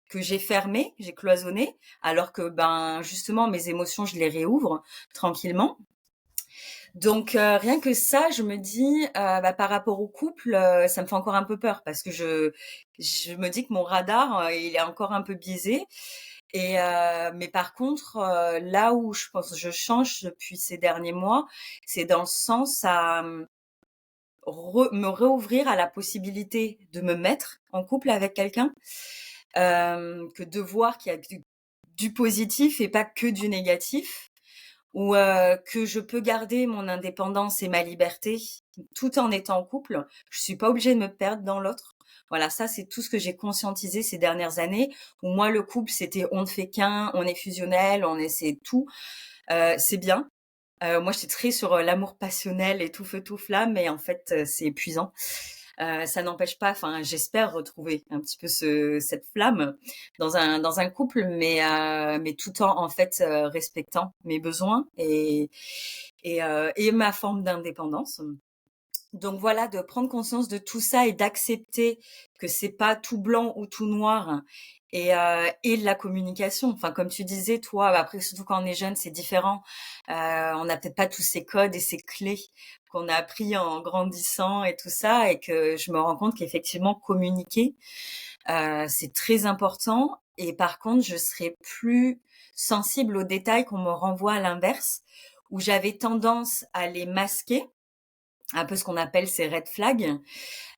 que j'ai fermé, j'ai cloisonné, alors que ben justement mes émotions je les réouvre tranquillement. Donc rien que ça, je me dis bah, par rapport au couple, ça me fait encore un peu peur parce que je me dis que mon radar il est encore un peu biaisé. Et mais par contre, là où je pense que je change depuis ces derniers mois, c'est dans le sens à me réouvrir à la possibilité de me mettre en couple avec quelqu'un, que de voir qu'il y a du positif et pas que du négatif, ou que je peux garder mon indépendance et ma liberté tout en étant en couple. Je suis pas obligée de me perdre dans l'autre. Voilà, ça c'est tout ce que j'ai conscientisé ces dernières années. Où moi le couple c'était on ne fait qu'un, on est fusionnel, on essaie tout. C'est bien. Moi j'étais très sur l'amour passionnel et tout feu tout flamme, mais en fait c'est épuisant. Ça n'empêche pas, enfin, j'espère retrouver un petit peu cette flamme dans un couple, mais tout en fait respectant mes besoins et ma forme d'indépendance. Donc voilà, de prendre conscience de tout ça et d'accepter que c'est pas tout blanc ou tout noir et de la communication. Enfin, comme tu disais, toi, après, surtout quand on est jeune, c'est différent. On n'a peut-être pas tous ces codes et ces clés qu'on a appris en grandissant et tout ça, et que je me rends compte qu'effectivement, communiquer, c'est très important. Et par contre, je serai plus sensible aux détails qu'on me renvoie à l'inverse, où j'avais tendance à les masquer un peu ce qu'on appelle ces red flags,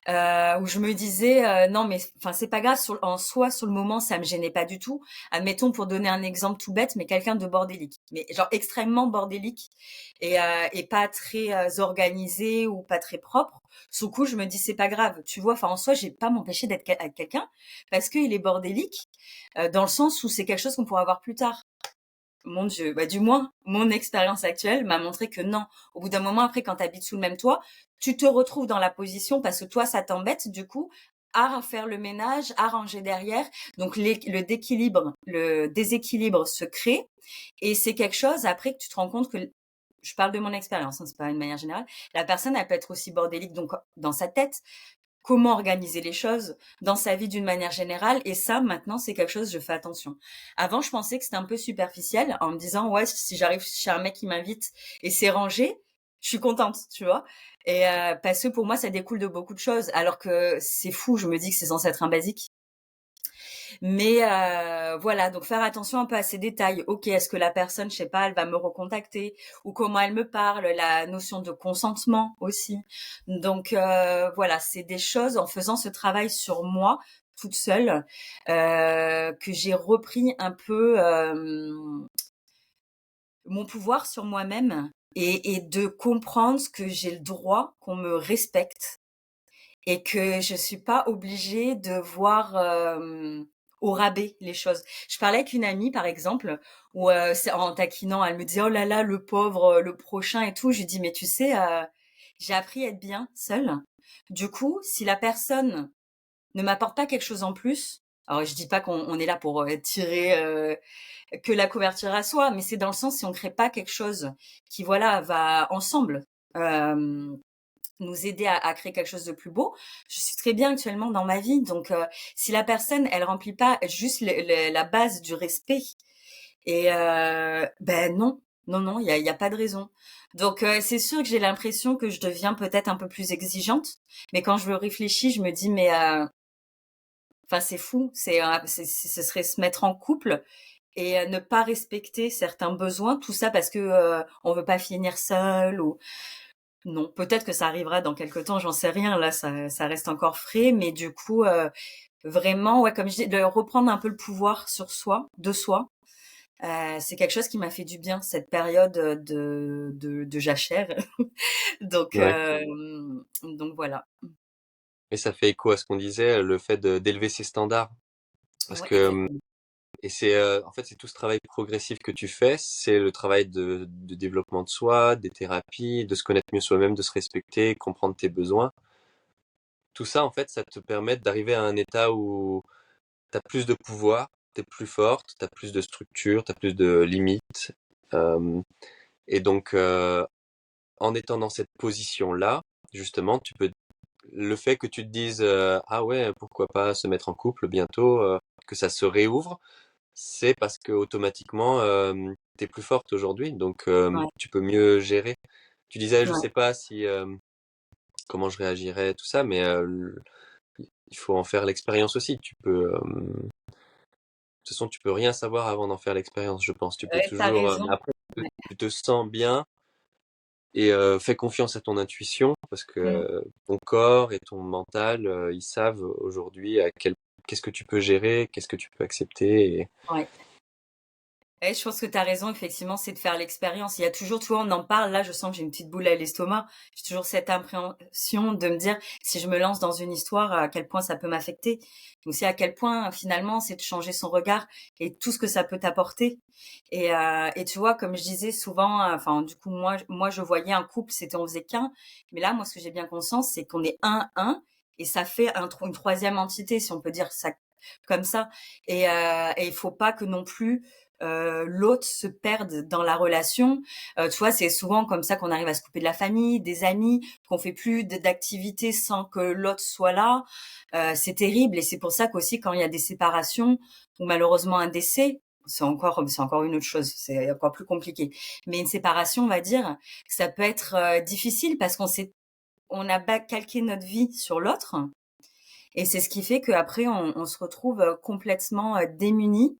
où je me disais non mais enfin c'est pas grave en soi sur le moment ça me gênait pas du tout. Admettons pour donner un exemple tout bête mais quelqu'un de bordélique, mais genre extrêmement bordélique et pas très organisé ou pas très propre. Sous coup je me dis c'est pas grave, tu vois. Enfin en soi j'ai pas m'empêcher d'être avec quelqu'un parce qu'il est bordélique dans le sens où c'est quelque chose qu'on pourra avoir plus tard. Mon Dieu, bah, du moins, mon expérience actuelle m'a montré que non. Au bout d'un moment, après, quand tu habites sous le même toit, tu te retrouves dans la position parce que toi, ça t'embête, du coup, à faire le ménage, à ranger derrière. Donc, le déséquilibre se crée. Et c'est quelque chose, après, que tu te rends compte que, je parle de mon expérience, hein, c'est pas une manière générale, la personne, elle peut être aussi bordélique, donc, dans sa tête, comment organiser les choses dans sa vie d'une manière générale. Et ça, maintenant, c'est quelque chose, je fais attention. Avant, je pensais que c'était un peu superficiel en me disant, ouais, si j'arrive chez un mec qui m'invite et c'est rangé, je suis contente, tu vois. Et parce que pour moi, ça découle de beaucoup de choses, alors que c'est fou, je me dis que c'est censé être un basique. Mais voilà, donc faire attention un peu à ces détails. Ok, est-ce que la personne, je sais pas, elle va me recontacter ou comment elle me parle, la notion de consentement aussi. Donc voilà, c'est des choses en faisant ce travail sur moi toute seule que j'ai repris un peu mon pouvoir sur moi-même et de comprendre que j'ai le droit qu'on me respecte et que je suis pas obligée de voir au rabais les choses. Je parlais avec une amie par exemple où c'est en taquinant, elle me disait oh là là le pauvre, le prochain et tout. Je lui dis mais tu sais, j'ai appris à être bien seule. Du coup, si la personne ne m'apporte pas quelque chose en plus, alors je dis pas qu'on est là pour tirer que la couverture à soi, mais c'est dans le sens si on crée pas quelque chose qui voilà va ensemble. Euh, nous aider à créer quelque chose de plus beau. Je suis très bien actuellement dans ma vie, donc si la personne elle remplit pas juste la base du respect et ben non, non non, il y a pas de raison. Donc c'est sûr que j'ai l'impression que je deviens peut-être un peu plus exigeante, mais quand je le réfléchis, je me dis mais enfin c'est fou, ce serait se mettre en couple et ne pas respecter certains besoins, tout ça parce que on veut pas finir seul ou non, peut-être que ça arrivera dans quelque temps, j'en sais rien. Là, ça reste encore frais, mais du coup, vraiment, ouais, comme je dis, de reprendre un peu le pouvoir sur soi, de soi, c'est quelque chose qui m'a fait du bien cette période de jachère. Donc, Ouais. donc voilà. Et ça fait écho à ce qu'on disait, le fait d'élever ses standards. Parce Ouais, que, exactement. et c'est, en fait, c'est tout ce travail progressif que tu fais, c'est le travail de développement de soi, des thérapies, de se connaître mieux soi-même, de se respecter, comprendre tes besoins. tout ça, en fait, ça te permet d'arriver à un état où tu as plus de pouvoir, tu es plus forte, tu as plus de structure, tu as plus de limites. Euh, et donc, en étant dans cette position-là, justement, tu peux le fait que tu te dises ah ouais, pourquoi pas se mettre en couple bientôt, que ça se réouvre, c'est parce que automatiquement tu es plus forte aujourd'hui, donc Ouais, tu peux mieux gérer. Tu disais, je ouais. sais pas si comment je réagirais, tout ça, mais il faut en faire l'expérience aussi. De toute façon, tu peux rien savoir avant d'en faire l'expérience, je pense. Tu peux Ouais, t'as toujours, mais raison. après, Ouais. tu te sens bien et fais confiance à ton intuition parce que Mm. ton corps et ton mental, ils savent aujourd'hui qu'est-ce que tu peux gérer, qu'est-ce que tu peux accepter. Ouais. Ouais, je pense que tu as raison, effectivement, c'est de faire l'expérience. Il y a toujours, tu vois, on en parle, là, je sens que j'ai une petite boule à l'estomac. J'ai toujours cette impression de me dire, si je me lance dans une histoire, à quel point ça peut m'affecter. Mais aussi à quel point, finalement, c'est de changer son regard et tout ce que ça peut t'apporter. Et tu vois, comme je disais souvent, enfin, du coup, moi, je voyais un couple, c'était, on faisait qu'un. Mais là, moi, ce que j'ai bien conscience, c'est qu'on est un, et ça fait une troisième entité, si on peut dire ça comme ça. Et il faut pas que non plus l'autre se perde dans la relation. Tu vois, c'est souvent comme ça qu'on arrive à se couper de la famille, des amis, qu'on fait plus d'activités sans que l'autre soit là. C'est terrible et c'est pour ça qu'aussi quand il y a des séparations ou malheureusement un décès, c'est encore une autre chose, c'est encore plus compliqué. Mais une séparation, on va dire, ça peut être difficile parce on a calqué notre vie sur l'autre et c'est ce qui fait qu'après on se retrouve complètement démunis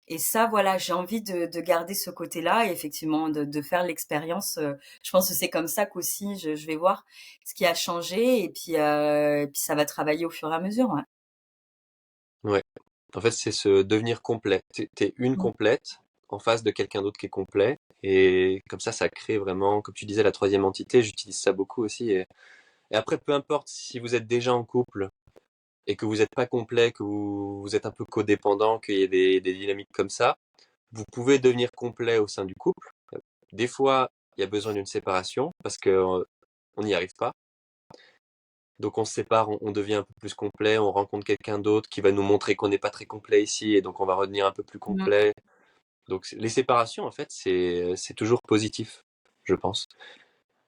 et ça, voilà, j'ai envie de garder ce côté-là et effectivement de faire l'expérience. Je pense que c'est comme ça qu'aussi je vais voir ce qui a changé et puis ça va travailler au fur et à mesure. Ouais. Ouais. En fait, c'est se devenir complet. T'es une Mm. complète en face de quelqu'un d'autre qui est complet. Et comme ça crée vraiment, comme tu disais, la troisième entité. J'utilise ça beaucoup aussi. Et après, peu importe si vous êtes déjà en couple et que vous n'êtes pas complet, que vous êtes un peu codépendant, qu'il y ait des dynamiques comme ça, vous pouvez devenir complet au sein du couple. Des fois, il y a besoin d'une séparation parce que on n'y arrive pas. Donc on se sépare, on devient un peu plus complet, on rencontre quelqu'un d'autre qui va nous montrer qu'on n'est pas très complet ici et donc on va redevenir un peu plus Mm. complet. Donc les séparations, en fait, c'est toujours positif, je pense.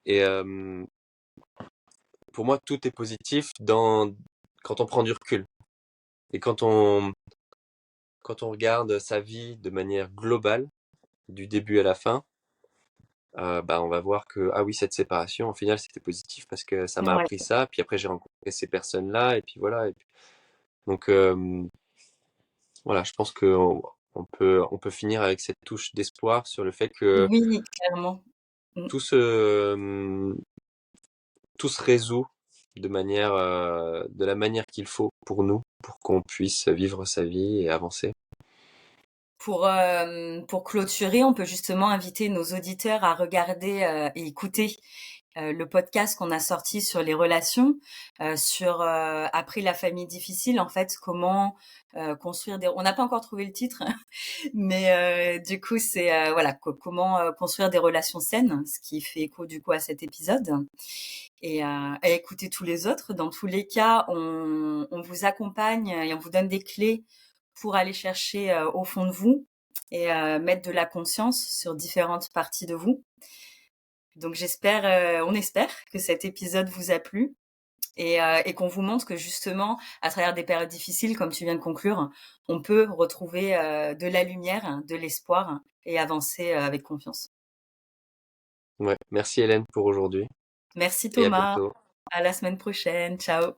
Et pour moi, tout est positif quand on prend du recul et quand on regarde sa vie de manière globale, du début à la fin. Bah, on va voir que ah oui, cette séparation, au final, c'était positif parce que ça m'a Ouais. appris ça. Puis après, j'ai rencontré ces personnes-là et puis voilà. Donc voilà, je pense que on peut finir avec cette touche d'espoir sur le fait que Oui, clairement. Mm. tout se, tout se résout de la manière qu'il faut pour nous, pour qu'on puisse vivre sa vie et avancer. Pour clôturer, on peut justement inviter nos auditeurs à regarder et écouter le podcast qu'on a sorti sur les relations, sur après la famille difficile, en fait, comment construire des. On n'a pas encore trouvé le titre, mais du coup, c'est voilà comment construire des relations saines, ce qui fait écho du coup à cet épisode. Et écouter tous les autres. Dans tous les cas, on vous accompagne et on vous donne des clés pour aller chercher au fond de vous et mettre de la conscience sur différentes parties de vous. Donc on espère que cet épisode vous a plu et qu'on vous montre que justement, à travers des périodes difficiles, comme tu viens de conclure, on peut retrouver de la lumière, de l'espoir et avancer avec confiance. Ouais, merci Hélène pour aujourd'hui Merci et à Thomas, bientôt. à la semaine prochaine, ciao.